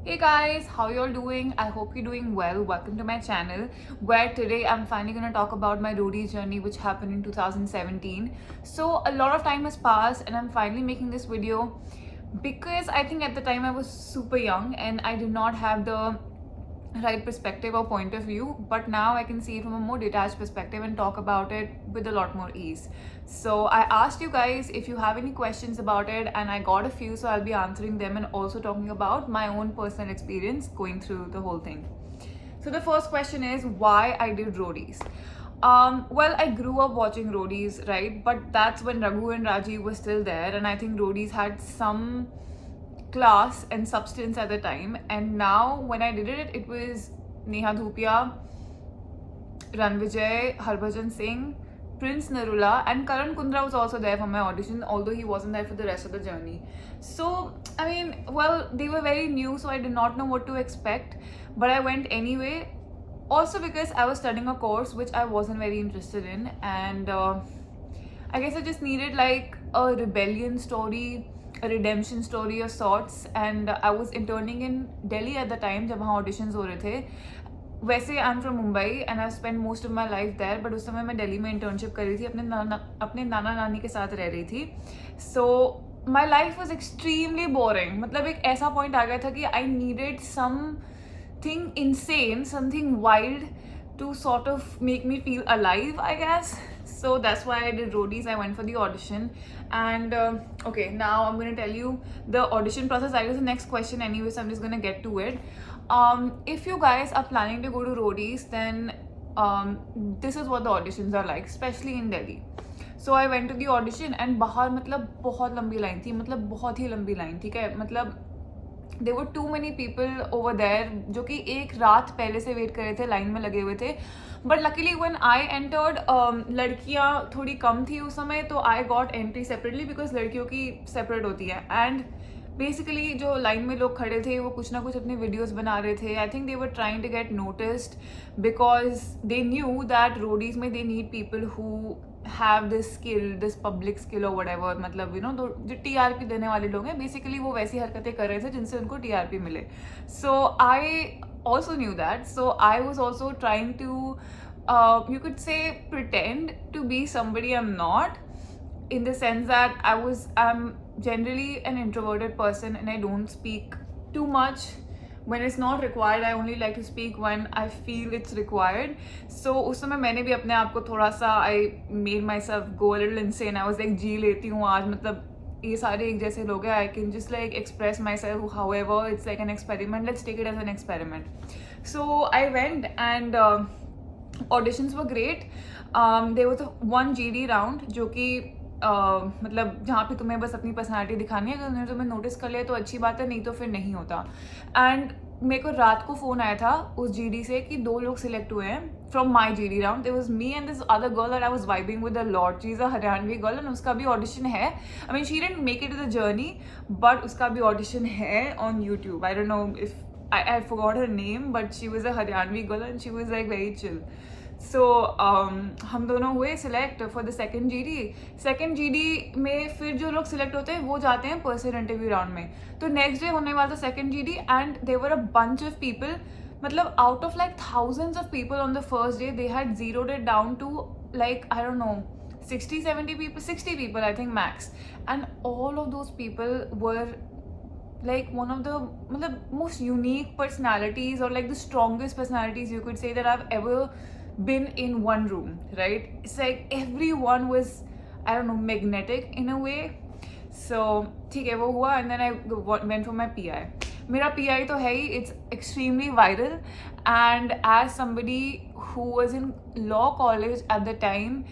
Hey guys, how you all doing? I hope you're doing well. Welcome to my channel where today I'm finally going to talk about my roadie journey which happened in 2017. So a lot of time has passed and I'm finally making this video because I think at the time I was super young and I did not have the right perspective or point of view, but now I can see it from a more detached perspective and talk about it with a lot more ease. So I asked you guys if you have any questions about it and I got a few, so I'll be answering them and also talking about my own personal experience going through the whole thing. So the first question is why I did roadies. Well, I grew up watching roadies, right? But that's when Raghu and Raji were still there, and I think roadies had some class and substance at the time. And now when I did it, it was Neha Dhupia, Ranvijay, Harbhajan Singh, Prince Narula, and Karan Kundra was also there for my audition, although he wasn't there for the rest of the journey. So, I mean, well, they were very new, so I did not know what to expect, but I went anyway. Also, because I was studying a course which I wasn't very interested in, and I guess I just needed like a rebellion story, a redemption story of sorts. And I was interning in Delhi at the time जब वहाँ auditions हो रहे थे. वैसे I am from Mumbai and I spend most of my life there, but उस समय मैं दिल्ली में इंटर्नशिप कर रही थी, अपने नाना नानी के साथ रह रही थी. So my life was extremely boring. मतलब एक ऐसा पॉइंट आ गया था कि I needed something insane, something wild to sort of make me feel alive, I guess. So that's why I did roadies. I went for the audition, and okay, now I'm going to tell you the audition process. I guess the next question anyway, so I'm just going to get to it. If you guys are planning to go to roadies, then this is what the auditions are like, especially in Delhi. So I went to the audition and बाहर मतलब बहुत लंबी line थी, मतलब बहुत ही लंबी line, ठीक है. मतलब there were too many people over there जो कि एक रात पहले से वेट कर रहे थे, लाइन में लगे हुए थे. But luckily when I entered, लड़कियाँ थोड़ी कम थी उस समय, तो I got entry separately because लड़कियों की सेपरेट होती है. एंड बेसिकली जो लाइन में लोग खड़े थे वो कुछ ना कुछ अपनी वीडियोस बना रहे थे. I think they were trying to get noticed because they knew that Roadies में they need people who have this skill, this public skill or whatever. मतलब you know जो TRP देने वाले लोग हैं, basically वो वैसी हरकतें कर रहे थे जिनसे उनको TRP मिले. So I also knew that. So I was also trying to you could say pretend to be somebody I'm not, in the sense that I'm generally an introverted person and I don't speak too much when it's not required. I only like to speak when I feel it's required. So उस समय मैंने भी अपने आप को थोड़ा सा I made myself go a little insane. I was like जी लेती हूँ आज, मतलब ये सारे एक जैसे लोग हैं, I can just like express myself however. It's like an experiment. Let's take it as an experiment. So I went and auditions were great. There was one GD round जो कि मतलब जहाँ पे तुम्हें बस अपनी पर्सनालिटी दिखानी है. अगर उन्होंने तुम्हें नोटिस कर लिया तो अच्छी बात है, नहीं तो फिर नहीं होता. एंड मेरे को रात को फ़ोन आया था उस GD से कि 2 लोग सिलेक्ट हुए हैं from my GD round. There was me and this other girl that I was vibing with a lot. She is a Haryanvi girl and उसका भी ऑडिशन है. I mean she didn't make it to the journey, but उसका भी audition है on YouTube. I don't know if I forgot her name, but she was a Haryanvi girl and she was like very chill. So हम दोनों हुए select for the second GD. Second GD में फिर जो लोग select होते हैं वो जाते हैं पर्सनल इंटरव्यू राउंड में. तो नेक्स्ट डे होने वाला था second GD and there were a bunch of people. मतलब out of like thousands of people on the first day, they had zeroed it down to like I don't know 60-70 people, 60 people I think max. And all of those people were like one of the most unique personalities, or like the strongest personalities you could say, that I've ever been in one room, right? It's like everyone was, I don't know, magnetic in a way. So ठीक है वो हुआ and then I went for my PI. मेरा PI तो है ही, it's extremely viral. And as somebody who was in law college at the time,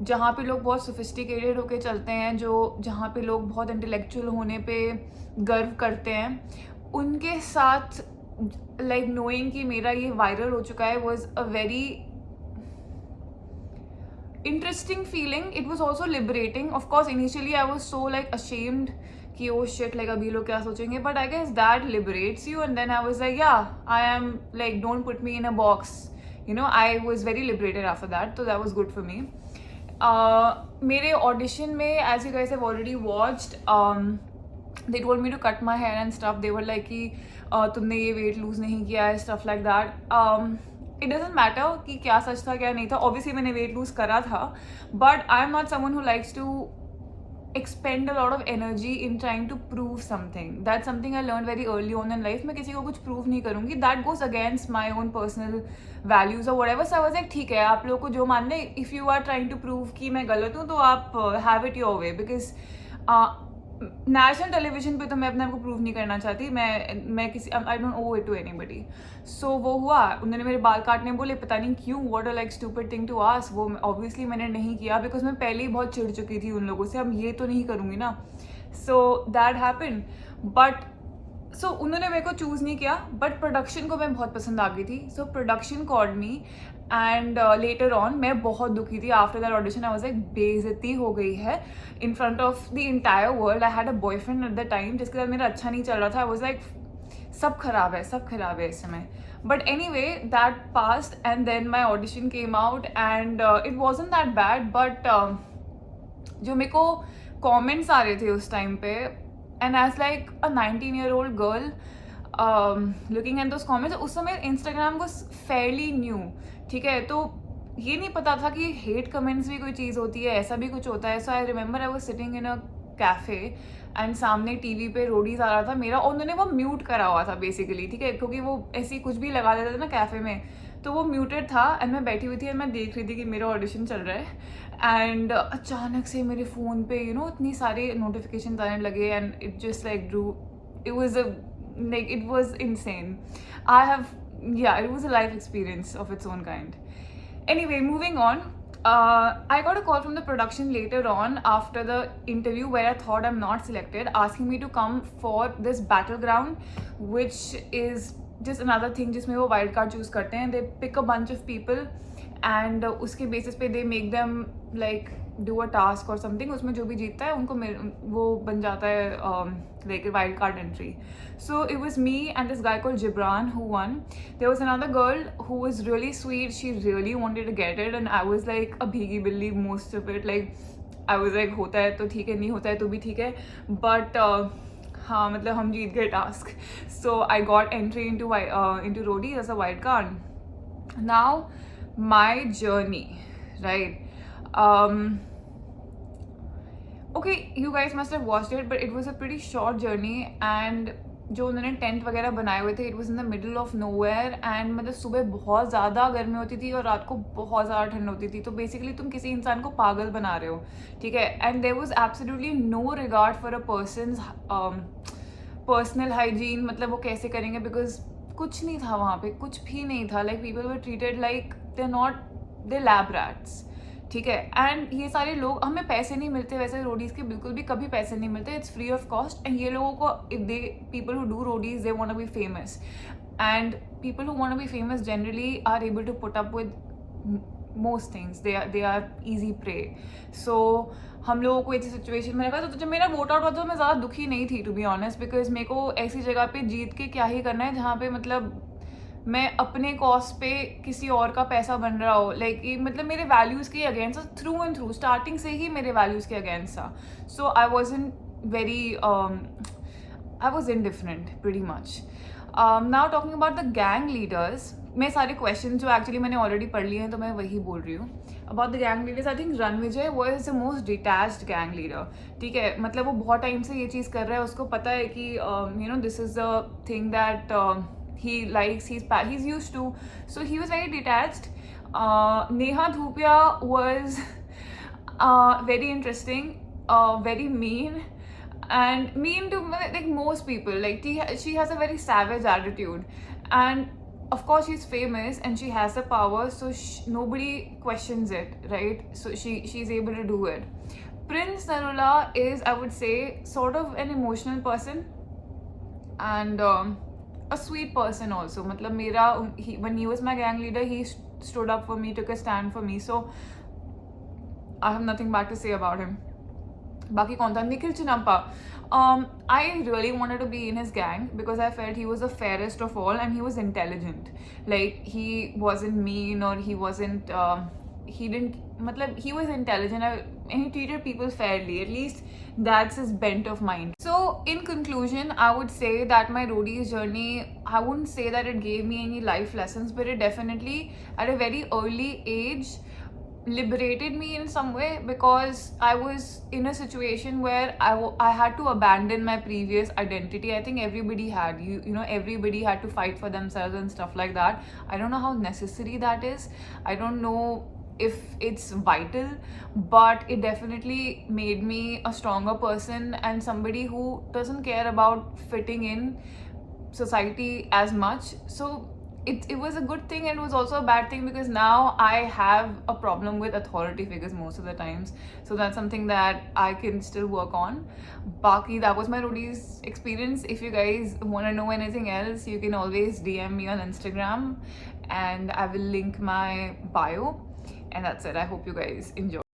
जहाँ पे लोग बहुत सोफिस्टिकेटेड होके चलते हैं, जहाँ पे लोग बहुत इंटेलेक्चुअल होने पे गर्व करते हैं, उनके साथ लाइक नोइंग कि मेरा ये वायरल हो चुका है was a very interesting feeling. It was also liberating. Of course initially I was so like ashamed कि ओ शिट, लाइक अभी लोग क्या सोचेंगे, but I guess that liberates you. And then I was like yeah I am like don't put me in a box, you know. I was very liberated after that, तो that was good for me. मेरे audition में, as you guys have already watched, they told me to cut my hair and stuff. They were like कि तुमने ये weight lose नहीं किया है, stuff like that. It doesn't matter कि क्या सच था क्या नहीं था. Obviously मैंने weight lose करा था, but I'm not someone who likes to expend a lot of energy in trying to prove something. That's something I learned very early on in life. मैं किसी को कुछ prove नहीं करूँगी. That goes against my own personal values or whatever. So I was like ठीक है, आप लोगों को जो मानना है, if you are trying to prove कि मैं गलत हूँ तो आप have it your way, because national television पे तो मैं अपने आप को प्रूव नहीं करना चाहती. मैं किसी I don't owe it to anybody. So वो हुआ, उन्होंने मेरे बाल काटने बोले, पता नहीं क्यों, what a like stupid thing to ask. वो ऑब्वियसली मैंने नहीं किया बिकॉज मैं पहले ही बहुत चिढ़ चुकी थी उन लोगों से. अब ये तो नहीं करूँगी ना. So that happen. But so उन्होंने मेरे को चूज़ नहीं किया, बट प्रोडक्शन को मैं बहुत पसंद आ गई थी. So production called me and later on मैं बहुत दुखी थी. After that audition I was like बेइज्जती हो गई है in front of the entire world. I had a boyfriend at the time जिसके साथ मेरा अच्छा नहीं चल रहा था. आई वाज लाइक सब खराब है, सब खराब है इस समय. But anyway that passed and then my audition came out and it wasn't that bad. But जो मेरे को कॉमेंट्स आ रहे थे उस टाइम पे, and as like a 19-year-old girl looking at those comments, उस समय Instagram was fairly new, ठीक है. तो ये नहीं पता था कि hate comments भी कोई चीज़ होती है, ऐसा भी कुछ होता है. So I remember I was sitting in a cafe and सामने टीवी पे रोडीज आ रहा था मेरा, और उन्होंने वो म्यूट करा हुआ था बेसिकली, ठीक है, क्योंकि वो ऐसी कुछ भी लगा देते थे ना कैफ़े में, तो वो म्यूटेड था. एंड मैं बैठी हुई थी और मैं देख रही थी कि मेरा ऑडिशन चल रहा है. एंड अचानक से मेरे फ़ोन पे इतनी सारे नोटिफिकेशन आने लगे and it just like Drew. It was like it was insane. I have it was a life experience of its own kind. Anyway, moving on. I got a call from the production later on after the interview where I thought I'm not selected, asking me to come for this battleground, which is just another thing जिसमें वो wild card choose करते हैं. They pick a bunch of people and उसके basis पे they make them like do a task or something. उसमें जो भी जीतता है उनको वो बन जाता है like a wild card entry. So it was me and this guy called Gibran who won. There was another girl who was really sweet. She really wanted to get it and I was like a bhigi billi most of it. Like I was like होता है तो ठीक है, नहीं होता है तो भी ठीक है. But हाँ, मतलब हम जीत गए task. So I got entry into Roadies as a wild card. Now my journey, right? Okay, you guys must have watched it, but it was a pretty short journey. And जो उन्होंने tent वगैरह बनाए हुए थे, it was in the middle of nowhere. And मतलब सुबह बहुत ज़्यादा गर्मी होती थी और रात को बहुत ज़्यादा ठंड होती थी. तो बेसिकली तुम किसी इंसान को पागल बना रहे हो, ठीक है. And there was absolutely no regard for a person's personal hygiene. मतलब वो कैसे करेंगे, बिकॉज कुछ नहीं था वहाँ पे, कुछ भी नहीं था. Like people were treated like they lab rats, ठीक है. एंड ये सारे लोग, हमें पैसे नहीं मिलते वैसे रोडीज़ के, बिल्कुल भी कभी पैसे नहीं मिलते. It's free of cost. And ये लोगों को, if they people who do Roadies, they want to be famous. And people who want to be famous generally are able to put up with most things. They are easy prey. So हम लोगों को ऐसी situation में रखा. तो जब मेरा vote out हुआ तो मैं ज़्यादा दुखी नहीं थी, टू बी ऑनेस्ट, बिकॉज मेरे को ऐसी जगह पे जीत के क्या ही करना है जहाँ पे मतलब मैं अपने कॉस्ट पे किसी और का पैसा बन रहा हो. लाइक मतलब मेरे वैल्यूज़ के अगेंस्ट था, थ्रू एंड थ्रू, स्टार्टिंग से ही मेरे वैल्यूज़ के अगेंस्ट था. So I wasn't very I was indifferent pretty much. Now talking about the gang leaders, मैं सारे क्वेश्चन जो एक्चुअली मैंने ऑलरेडी पढ़ लिए हैं तो मैं वही बोल रही हूँ. About the gang leaders, I think Ranvijay was the most detached gang leader, ठीक है. मतलब वो बहुत टाइम से ये चीज़ कर रहा है, उसको पता है कि this is the thing that he likes, he's used to. So he was very detached. Neha Dhupia was very interesting, very mean, and mean to like most people. Like she has a very savage attitude, and of course she's famous and she has the power, so nobody questions it, right? So she's able to do it. Prince Narula is, I would say, sort of an emotional person and a sweet person also. मतलब मेरा, when he was my gang leader, he stood up for me, took a stand for me. So I have nothing bad to say about him. बाकी कौन था? Nikhil Chinappa. I really wanted to be in his gang because I felt he was the fairest of all and he was intelligent. Like he wasn't mean or he wasn't he didn't, मतलब he was intelligent. and he treated people fairly. At least that's his bent of mind. So in conclusion, I would say that my roadies journey, I wouldn't say that it gave me any life lessons, but it definitely at a very early age liberated me in some way, because I was in a situation where I had to abandon my previous identity. I think everybody had, you know, everybody had to fight for themselves and stuff like that. I don't know how necessary that is. I don't know if it's vital, but it definitely made me a stronger person and somebody who doesn't care about fitting in society as much. So it was a good thing, and it was also a bad thing, because now I have a problem with authority figures most of the times. So that's something that I can still work on. Baki, that was my roadies experience. If you guys want to know anything else, you can always DM me on Instagram, and I will link my bio. And that's it. I hope you guys enjoy.